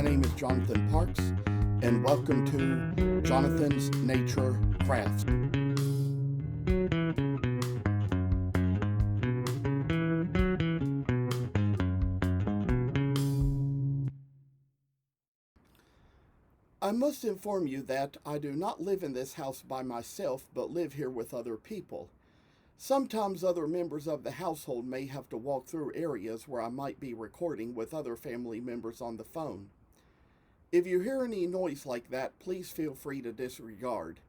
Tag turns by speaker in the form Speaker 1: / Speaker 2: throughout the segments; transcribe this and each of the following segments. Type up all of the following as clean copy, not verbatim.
Speaker 1: My name is Jonathan Parks, and welcome to Jonathan's Nature Crafts. I must inform you that I do not live in this house by myself, but live here with other people. Sometimes other members of the household may have to walk through areas where I might be recording with other family members on the phone. If you hear any noise like that, please feel free to disregard.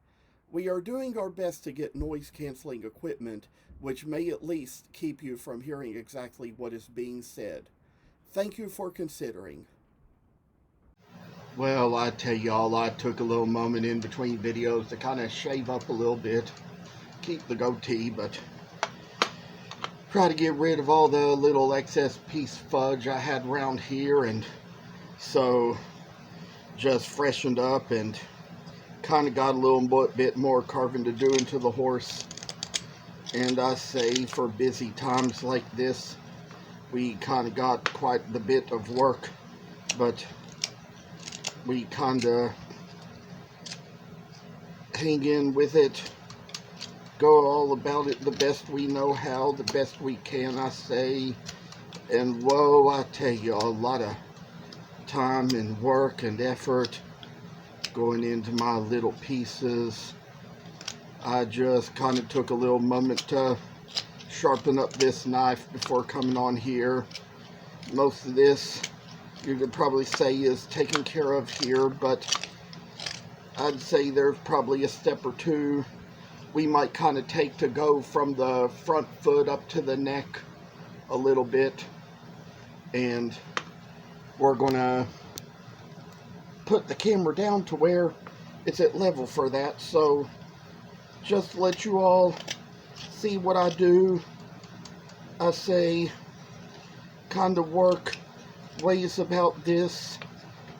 Speaker 1: We are doing our best to get noise canceling equipment, which may at least keep you from hearing exactly what is being said. Thank you for considering. Well, I tell y'all, I took a little moment in between videos to kind of shave up a little bit, keep the goatee, but try to get rid of all the little excess piece fudge I had around here, and so just freshened up and kind of got a little bit more carving to do into the horse. And I say, for busy times like this, we kind of got quite the bit of work, but we kind of hang in with it, go all about it the best we know how, the best we can, I say. And whoa, I tell you, a lot of time and work and effort going into my little pieces. I just kind of took a little moment to sharpen up this knife before coming on here. Most of this you could probably say is taken care of here, but I'd say there's probably a step or two we might kind of take to go from the front foot up to the neck a little bit, and we're gonna put the camera down to where it's at level for that. So just to let you all see what I do, I say kind of work ways about this.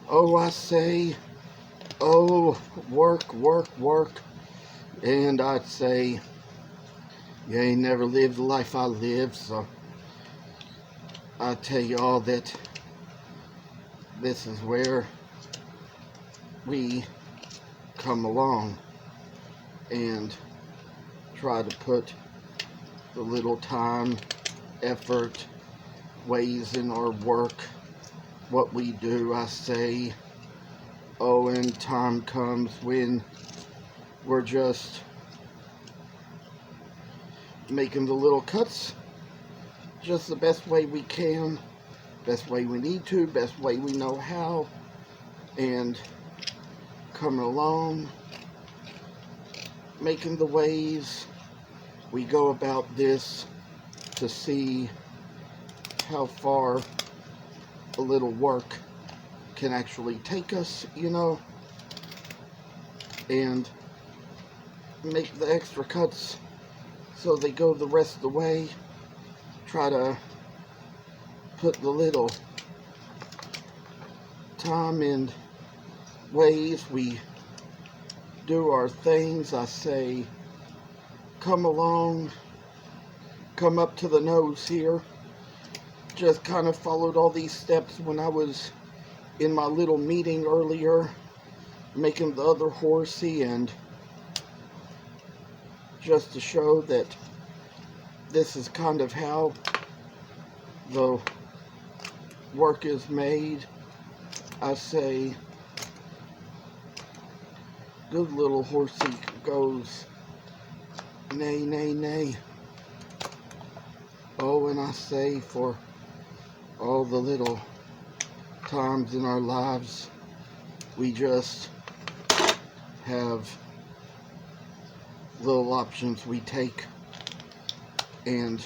Speaker 1: Oh, I say, oh, work, and I'd say you ain't never lived the life I live, so I tell you all that this is where we come along and try to put the little time, effort, ways in our work, what we do. I say, oh, and time comes when we're just making the little cuts just the best way we can, best way we need to, best way we know how, and coming along, making the ways we go about this to see how far a little work can actually take us, you know, and make the extra cuts so they go the rest of the way. Try to put the little time and ways we do our things. I say, come along, come up to the nose here. Just kind of followed all these steps when I was in my little meeting earlier, making the other horsey, and just to show that this is kind of how the work is made. I say, good little horsey goes nay, nay, nay. Oh, and I say, for all the little times in our lives we just have little options we take, and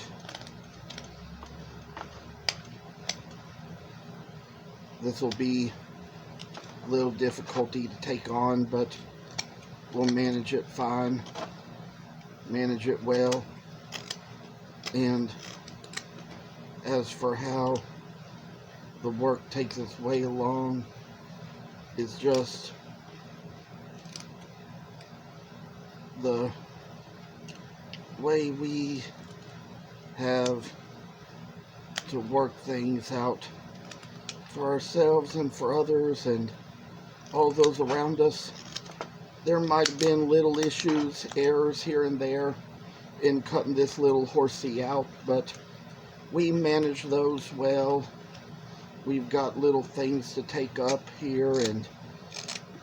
Speaker 1: this will be a little difficulty to take on, but we'll manage it fine, manage it well. And as for how the work takes its way along, is just the way we have to work things out, for ourselves and for others and all those around us. There might have been little issues, errors here and there in cutting this little horsey out, but we manage those well. We've got little things to take up here and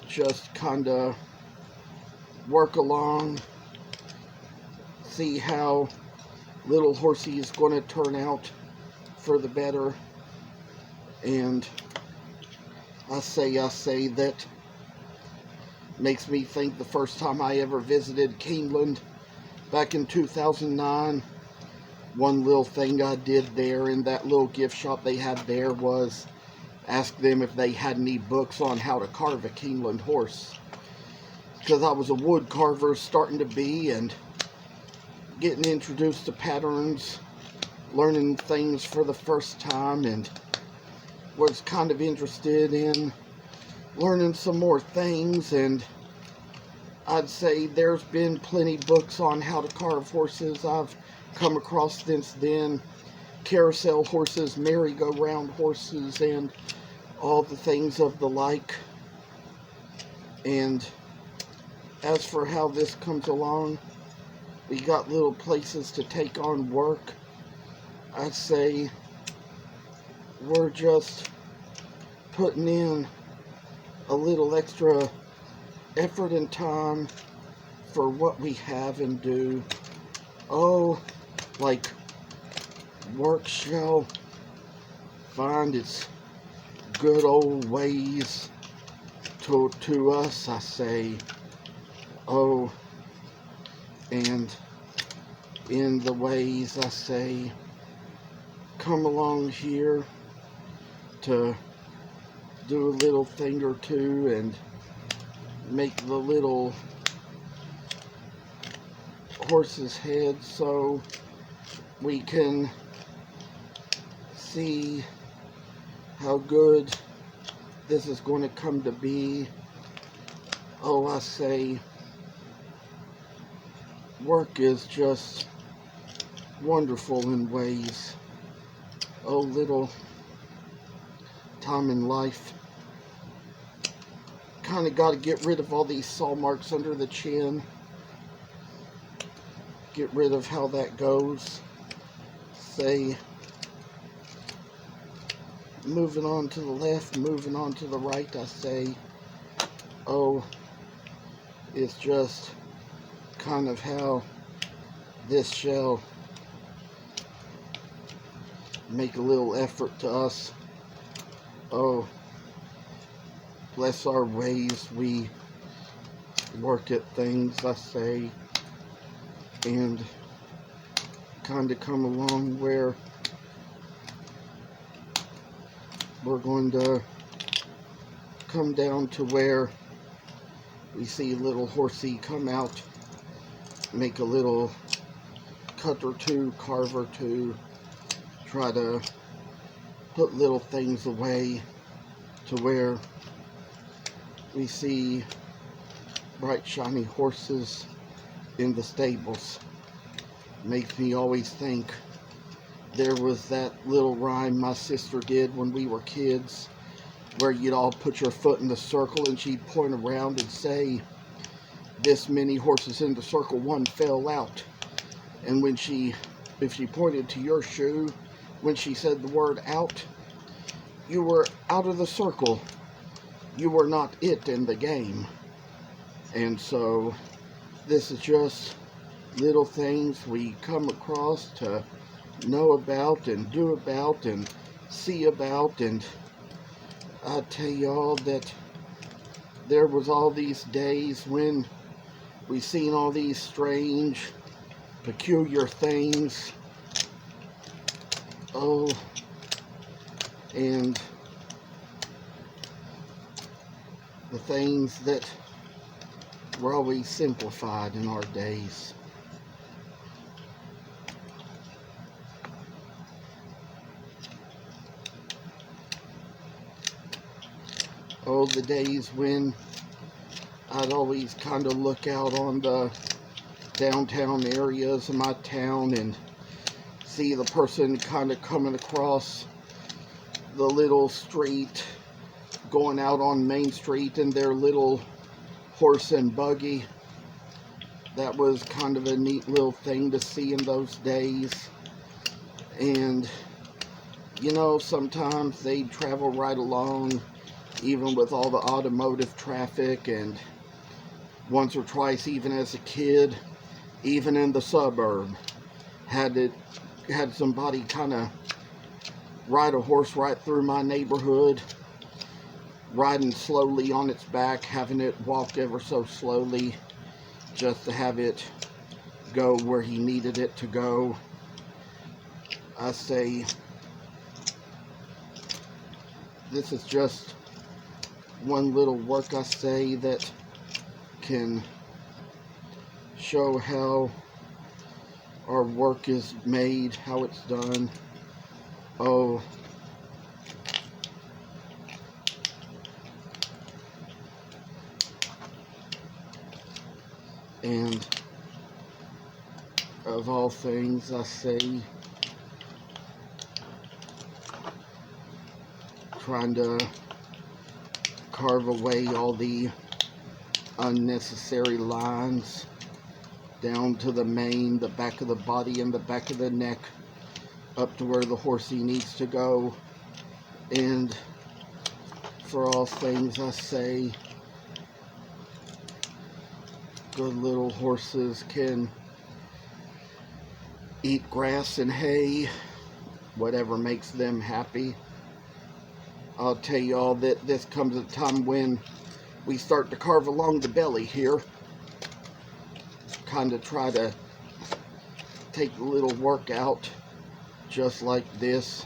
Speaker 1: just kind of work along, see how little horsey is going to turn out for the better. And I say that makes me think the first time I ever visited Keeneland back in 2009, one little thing I did there in that little gift shop they had there was ask them if they had any books on how to carve a Keeneland horse. Because I was a wood carver starting to be and getting introduced to patterns, learning things for the first time, and was kind of interested in learning some more things. And I'd say there's been plenty books on how to carve horses I've come across since then. Carousel horses, merry-go-round horses, and all the things of the like. And as for how this comes along, we got little places to take on work. I'd say we're just putting in a little extra effort and time for what we have and do. Oh, like work shall find its good old ways to us, I say. Oh, and in the ways, I say, come along here to do a little thing or two and make the little horse's head so we can see how good this is going to come to be. Oh, I say, work is just wonderful in ways. Oh, little time in life. Kind of got to get rid of all these saw marks under the chin. Get rid of how that goes. Say, moving on to the left, moving on to the right, I say, oh, it's just kind of how this shall make a little effort to us. Oh, bless our ways, we work at things, I say, and kind of come along where we're going to come down to where we see little horsey come out, make a little cut or two, carve or two, try to put little things away to where we see bright shiny horses in the stables. Makes me always think there was that little rhyme my sister did when we were kids where you'd all put your foot in the circle and she'd point around and say, this many horses in the circle, one fell out. And when if she pointed to your shoe, when she said the word out, you were out of the circle. You were not it in the game. And so this is just little things we come across to know about and do about and see about. And I tell y'all that there was all these days when we seen all these strange, peculiar things. Oh, and the things that were always simplified in our days. Oh, the days when I'd always kind of look out on the downtown areas of my town and see the person kind of coming across the little street, going out on Main Street in their little horse and buggy. That was kind of a neat little thing to see in those days. And, you know, sometimes they'd travel right along, even with all the automotive traffic, and once or twice, even as a kid, even in the suburb, had somebody kind of ride a horse right through my neighborhood, riding slowly on its back, having it walk ever so slowly, just to have it go where he needed it to go. I say, this is just one little work, I say, that can show how our work is made, how it's done. Oh, and of all things, I say, trying to carve away all the unnecessary lines down to the mane, the back of the body, and the back of the neck, up to where the horsey needs to go. And for all things, I say, good little horses can eat grass and hay, whatever makes them happy. I'll tell you all that this comes at a time when we start to carve along the belly here. Kind of try to take a little work out just like this.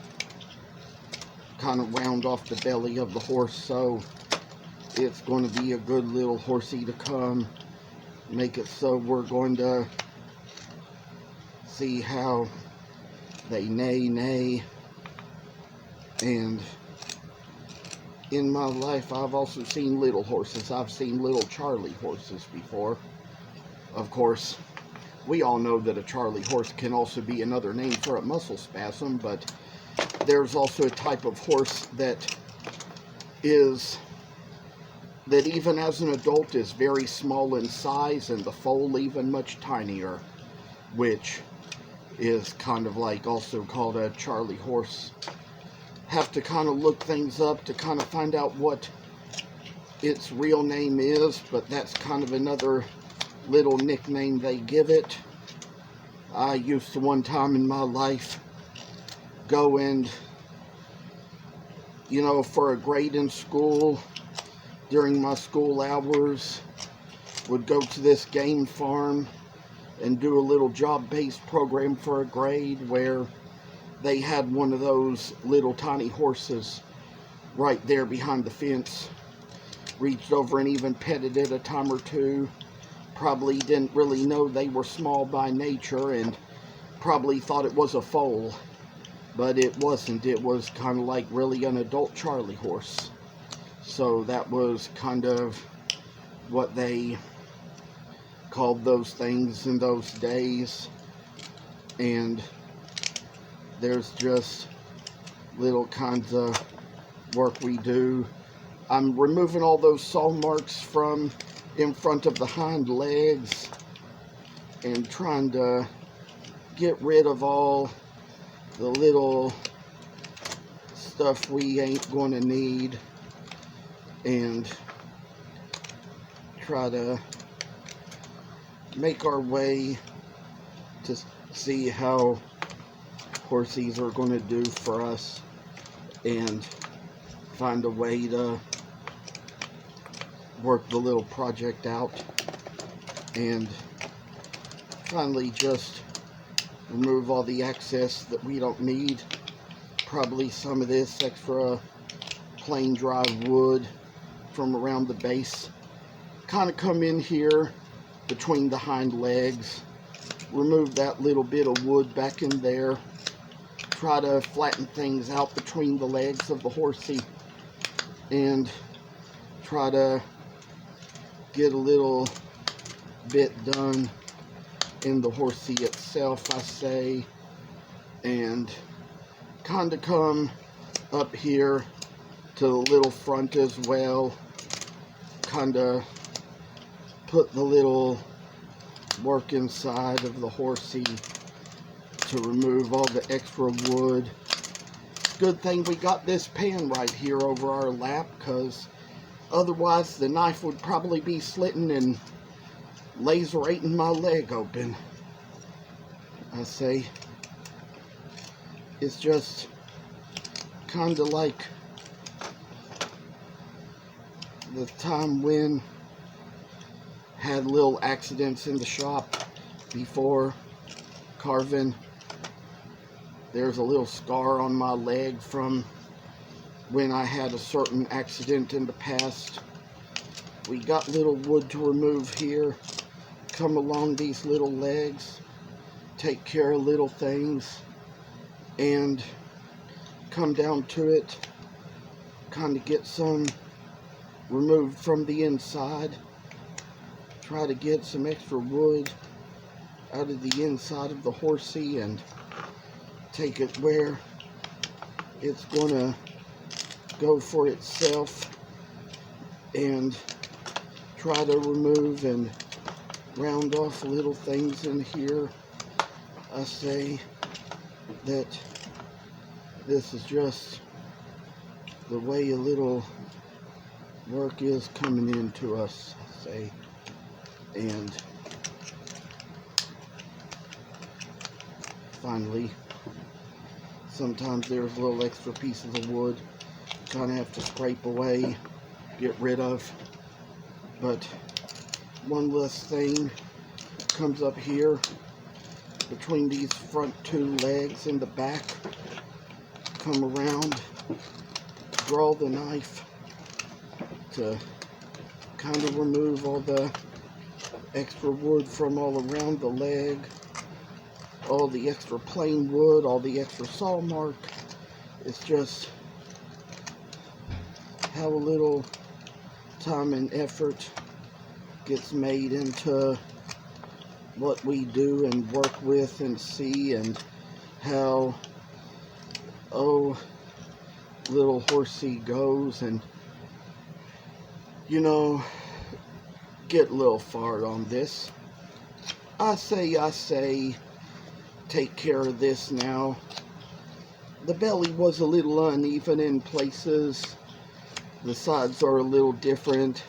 Speaker 1: Kind of round off the belly of the horse, so it's going to be a good little horsey to come. Make it so we're going to see how they neigh. And in my life, I've also seen little horses. I've seen little Charlie horses before. Of course, we all know that a Charlie horse can also be another name for a muscle spasm, but there's also a type of horse that even as an adult is very small in size, and the foal even much tinier, which is kind of like also called a Charlie horse. Have to kind of look things up to kind of find out what its real name is, but that's kind of another little nickname they give it. I used to one time in my life go and, you know, for a grade in school, during my school hours, would go to this game farm and do a little job-based program for a grade where they had one of those little tiny horses right there behind the fence. Reached over and even petted it a time or two. Probably didn't really know they were small by nature and probably thought it was a foal. But it wasn't. It was kind of like really an adult Charlie horse. So that was kind of what they called those things in those days. And there's just little kinds of work we do. I'm removing all those saw marks from in front of the hind legs and trying to get rid of all the little stuff we ain't going to need, and try to make our way to see how horsies are going to do for us, and find a way to work the little project out, and finally just remove all the excess that we don't need. Probably some of this extra plain dry wood from around the base. Kind of come in here between the hind legs, remove that little bit of wood back in there, try to flatten things out between the legs of the horsey, and try to get a little bit done in the horsey itself, I say, and kind of come up here to the little front as well. Kind of put the little work inside of the horsey to remove all the extra wood. Good thing we got this pan right here over our lap, because otherwise the knife would probably be slitting and laserating my leg open. I say, it's just kind of like the time when had little accidents in the shop before carving. There's a little scar on my leg from when I had a certain accident in the past. We got little wood to remove here, come along these little legs, take care of little things, and come down to it, kind of get some removed from the inside. Try to get some extra wood out of the inside of the horsey and take it where it's gonna go for itself, and try to remove and round off little things in here. I say that this is just the way a little work is coming into us, I say. And finally, sometimes there's little extra pieces of wood kind of have to scrape away, get rid of. But one less thing comes up here between these front two legs in the back. Come around, draw the knife to kind of remove all the extra wood from all around the leg, all the extra plain wood, all the extra saw mark. It's just how a little time and effort gets made into what we do and work with and see, and how little horsey goes. And you know, get a little far on this. I say, take care of this now. The belly was a little uneven in places. The sides are a little different.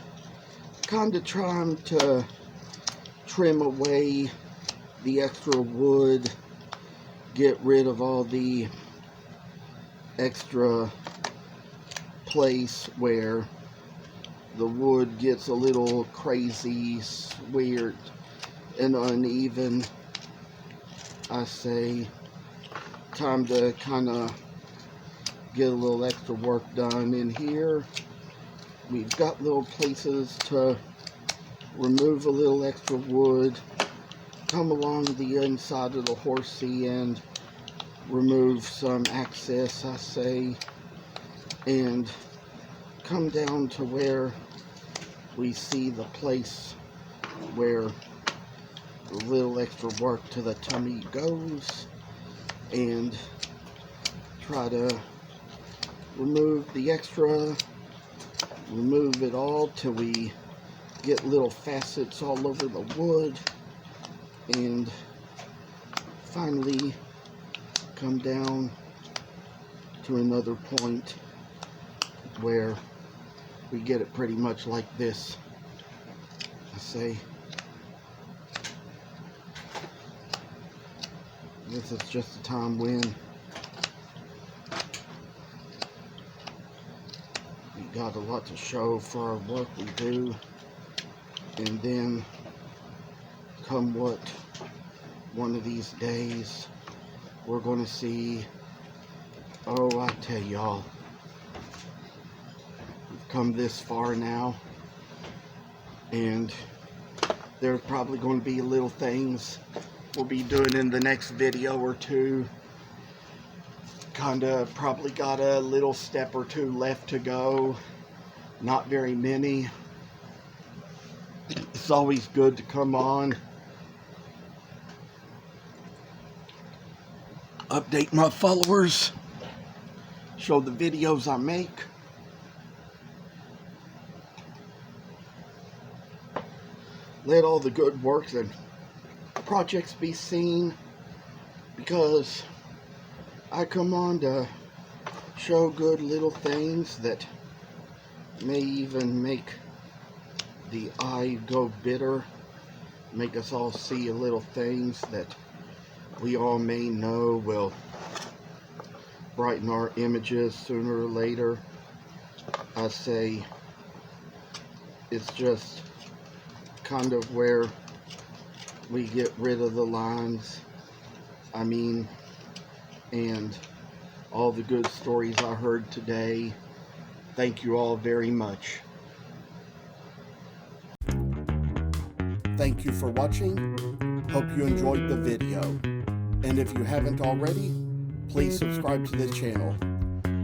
Speaker 1: Kind of trying to trim away the extra wood, get rid of all the extra place where the wood gets a little crazy, weird, and uneven. I say, time to kind of get a little extra work done in here. We've got little places to remove a little extra wood, come along the inside of the horsey and remove some excess, I say, and come down to where we see the place where the little extra work to the tummy goes, and try to remove the extra, remove it all till we get little facets all over the wood, and finally come down to another point where we get it pretty much like this. I say, this is just a time when we got a lot to show for our work we do, and then come what one of these days we're going to see, I tell y'all, we've come this far now, and there's probably going to be little things we'll be doing in the next video or two. Kinda probably got a little step or two left to go, not very many. It's always good to come on, update my followers, show the videos I make. Let all the good works and projects be seen, because I come on to show good little things that may even make the eye go bitter, make us all see a little things that we all may know will brighten our images sooner or later. I say it's just kind of where we get rid of the lines, and all the good stories I heard today. Thank you all very much. Thank you for watching. Hope you enjoyed the video. And if you haven't already, please subscribe to the channel.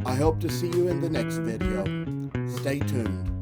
Speaker 1: I hope to see you in the next video. Stay tuned.